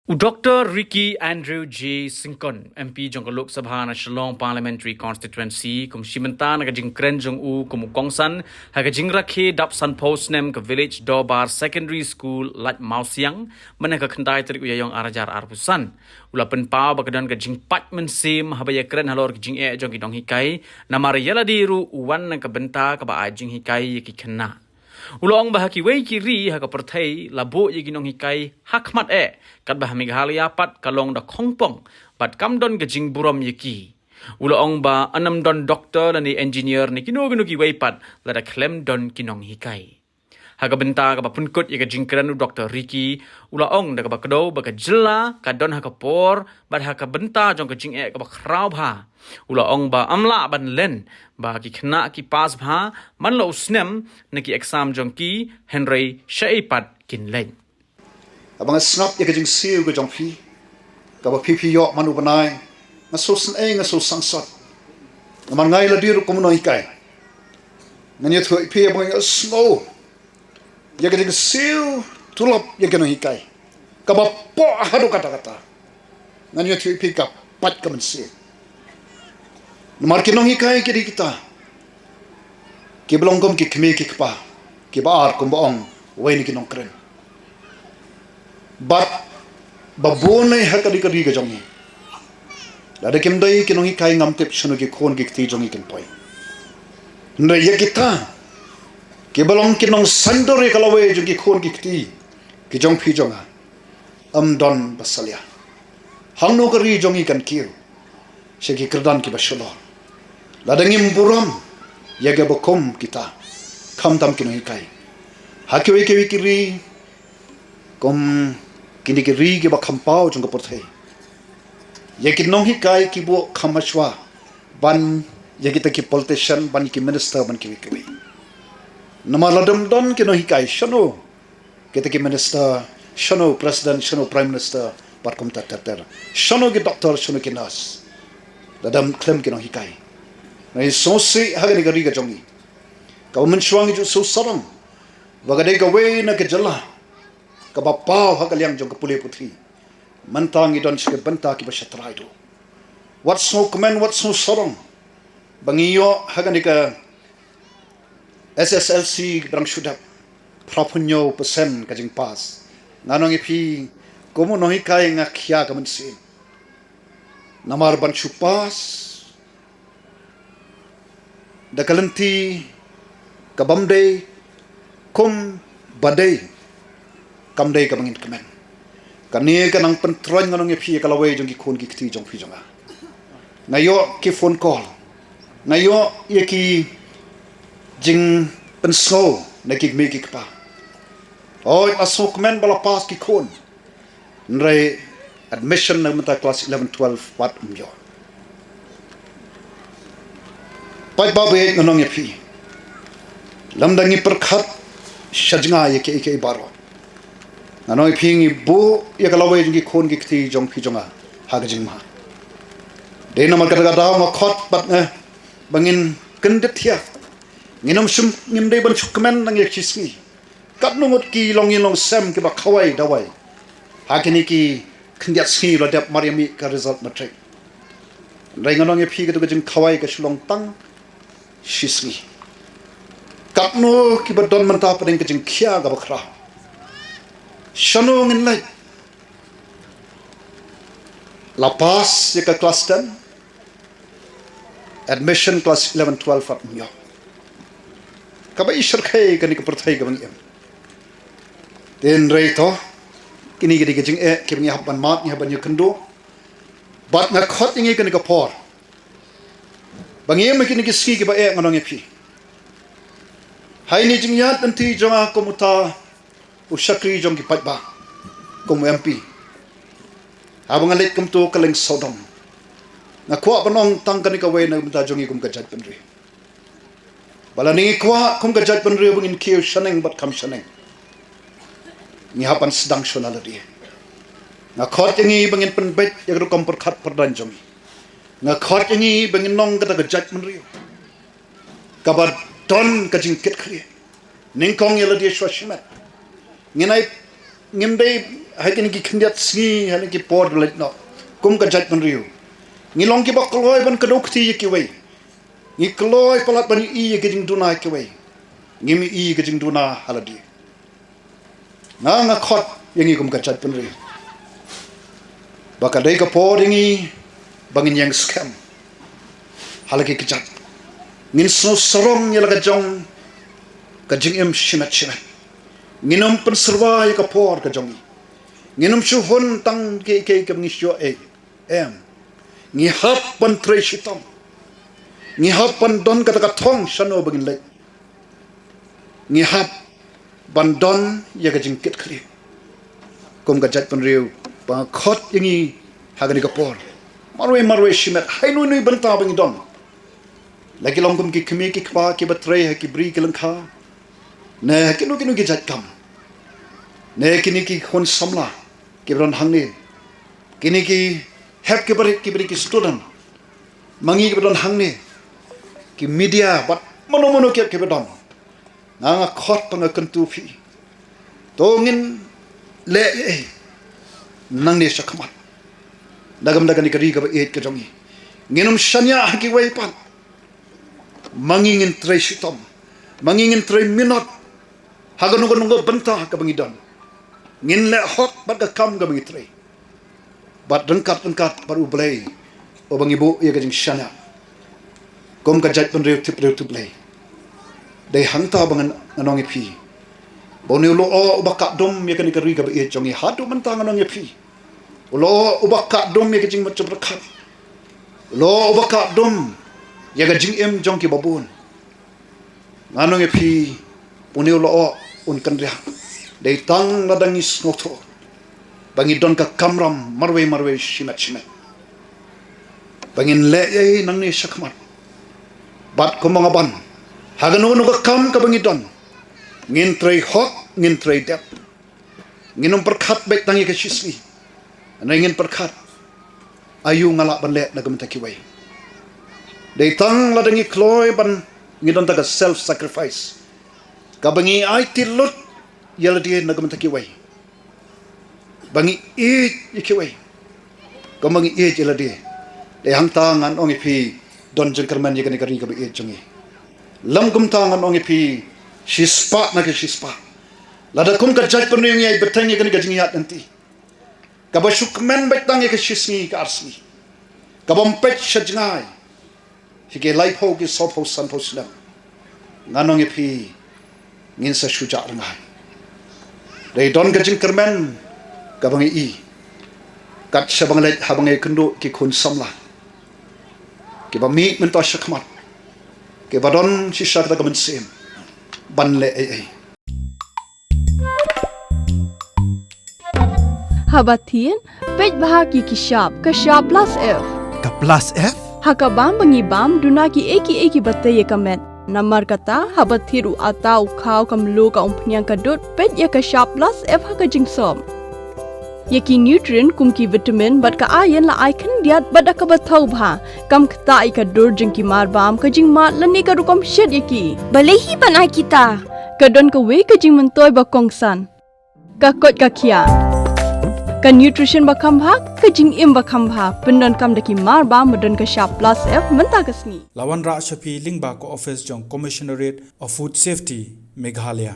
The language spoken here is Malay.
Dr. Ricky Andrew J. Sinkon, MP jong Lok Sabha na Shillong Parliamentary Constituency, kum Shimenta na kajing kren jong u kum Kongsan, ha kajing rakhe dap san post nem ke village Dobar Secondary School Leit Mausiang, mana ka khandai trik uyayong arajar arpusan. Ula pen pau bakadan kajing pat mensim habaya kren halor kajing jong ki Nonghikai, na mariyala diru uwan na ka benta ka ba ajing hikai ki Khynnah. Ulong bahaki wei kiri ha ka perthai labo ye ginong hikai hakmat kat bah Meghalaya pat kalong da khongpong bat kamdon ke jing Burom ye ki ulong ba anam don doktor dan engineer ni kino ki wei pat la da klem don kinong hikai ha ka benta ka punkut ye ka jing kran Dr. Ricky ulong da ka ba kdo ba ka jilla ka don ha ka por bat ha ka benta jong ka jing ka ba khrau bha ulong ba amla ban len ba ki Khynnah ki pas bha man lo snem na ki exam jong ki Henry Shaei pat kin len abang snap ye ka jing siu ka jong phi ka ba phi yo manu banai nga so san nga so sang sot man ngai la dir ko mo hikai nga ni thoi phi abang snow ye ka jing siu tulop ye ka no hikai ka ba po hadu kata kata nga ni thoi phi ka pat ka man si mar ki no hikai ki kita ki belong kom ki khme ki kpa ki bar kom bong we ni ki nong kren but babone hakari kari ga jongi la de kim dai ki nong hikai ngam tep shunu ki khon ki ti jongi kin poi nda ye kita ki belong ki nong sandore kalawe jongi khon ki ti ki jong phi jonga am don basalia hangno kari jongi kan kiu she ki kerdan ki basholo la de ngim Burom yaga bokom kita kham tam kino hikai hakwe ke wikiri kom kini ke ri ke ba khampao jong por thai ye ki nong hikai ki bo khamashwa ban ye ki ta ki politician ban ki minister ban ki wikiri nama ladam don kino hikai shano ke ta ki minister shano president shano prime minister par kom ta ter shano ki doctor shano ki nurse ladam klem kino hikai na so se hagani gari ga jongi ka men shwang ju so sarang wagade ka we na ke jalla ka ba pau hagaliang jong ka pule putri mantang idon ske banta ki ba shatrai do what so comment what so sarang bangiyo hagani ka SSLC brang shudap prapunyo persen ka jing pas nanong ipi komo no hikai nga khia ka men sin namar ban chupas da kalanti kabamde kum badai kamdai kamangin kamen kani kanang pentroin nganong phi kalawe jong ki khon ki kti jong phi jonga ngayo ki phone call ngayo ye ki jing penso na ki me ki pa oi aso kamen bala pas ki khon nre admission na mata class 11 12 wat umyo pai babe nganong ye phi lamdangi perkhat shajnga ye ke baro nanoi phingi bu ye kalawe jingi khon gi kthi jong phi jonga hagajing ma de namal kata da ma khot bat na bangin kendet thia nginom sum ngim de ban chukmen nang ye chisngi kat nungot ki longin long sam ke ba khawai dawai hakini ki khndiat sgi lo dep mariami ka result matric rai nganong ye phi ke to jing khawai ka shulong tang shisngi kapno ki badon manta padeng kajing khia ga bakra shano ngin lai la pass ye ka class 10 admission class 11 12 at myo ka ba ishar khai ka ni ka perthai ga bang em den rei to kini ga kajing ki bang haban mat ni haban yakendo bat na khot ngi ka ni ka por bangem kini ki ski ki ba nganong phi hai ni jingyat anti jonga komuta usakri jong ki patba kom MP abang alit kum to kaleng sodom na kwa banong tangkani ka we na mta jongi kum ka jat penri bala ni kwa kum ka jat penri bangin kiu shaneng bat kam shaneng ni hapan sedang sonaladi na khot ngi bangin penbet yagro kom per khat perdan jongi nga khot ngi bangin nong ka jat penri kabar don kajing ket khri ning kong yela dia shwashimat nginai ngim dei hai kin ki khindiat sngi hai ki por let no kum ka jat pan riu ngi long ki bak kloi ban ka dok ti ki wei ngi kloi palat ban I ki jing duna ki wei ngi mi I ki jing duna haladi nga khot yangi kum ka jat pan riu baka dei ka por ngi bangin yang scam halaki ki jat ngin so sorong yala ka jong ka jing em shimat shimat nginum pen serwa ka por ka jong nginum shu hon tang ke ngi syo em ngi hap pan tre shitam ngi hap pan don ka ta thong shano bagin leit ngi hap ban don ya ka jing kit khri kum ka jat pan riu ba khot yangi hagani ka por marwe shimat hai nui banta bangi don lagi long kum ki khmi ki khwa ki batre ha ki bri ki langkha ne kinu ki jat kam ne kini ki khon samla ki bron hangni kini ki hep ki bri ki student mangi ki bron hangni ki media bat mono ki bron nga khot pang kantu phi tongin le nang ne shakmat dagam ni kari ka et ka jongi nginum shanya ki wai pan mangingin tre shitom mangingin tre minot haganungo banta ka bangidon ngin le hot bat ka kam ka bangi tre bat rengkat baru blay o bangi bu ya ka jing shanya kom ka jat penrew tip blay dei hangta bangan anong pi boni lo o bakak dom ya kan ka ri ka e jongi hadu banta anong pi lo o bakak dom ya ka jing macam rekat lo o bakak dom ya ga jing em jong ki babun nganong pi unil lo un kan ria dei tang ladang is noto bangi don ka kamram marwe shimat bangin le nang ni shakmat bat ko mga ban haganu ka kam ka bangi don ngin trei hok ngin trei dep nginum perkhat bet tangi ka shisni na ngin perkhat ayu ngala ban le na gamta ki wai dei tang ladangi kloi ban ngidon taga self sacrifice kabangi ai tilut yala dia nagam taki wai bangi ki wai kabangi yala dia dei hang tangan ongi pi don jengkerman ye kani kari ka be jongi lam gum tangan ongi pi shispa na ke shispa lada kum ka jaj panu ngi betang ye kani ka jingi hat nanti kabashukmen betang ye ka shisni ka arsni kabam pet shajngai hige life ho ki sop ho san ho slam nganong pi ngin sa shuja rangai dei don ka jing kermen ka bangi I kat sabang let habangai kendo ki khun samla ki ba mi men to shakmat ki ba don si shak ta ka men sem ban le Habatin pej bahagi ki shop ka shop plus f Ka plus F? Hakabam bangibam dunaki eki batay kamet namar kata habathiru atau khau kamlu ka umpnyang kadut pet ya ka sharp plus f haka jingsom yaki nutrient kumki vitamin bat ka iron la icon diat bat ka bathau bha kam khta ai ka dur jingki mar bam ka jing mat lani ka rukom shed yaki balehi banai kita ka don ka we ka jing mentoy ba kongsan ka kot ka khia ka nutrition bakam bha ka jing im bakam bha pendon kam daki mar ba modon ka sharp plus f menta kasni Lawan Ra Shapi Lingba ko office jong Commissionerate of Food Safety Meghalaya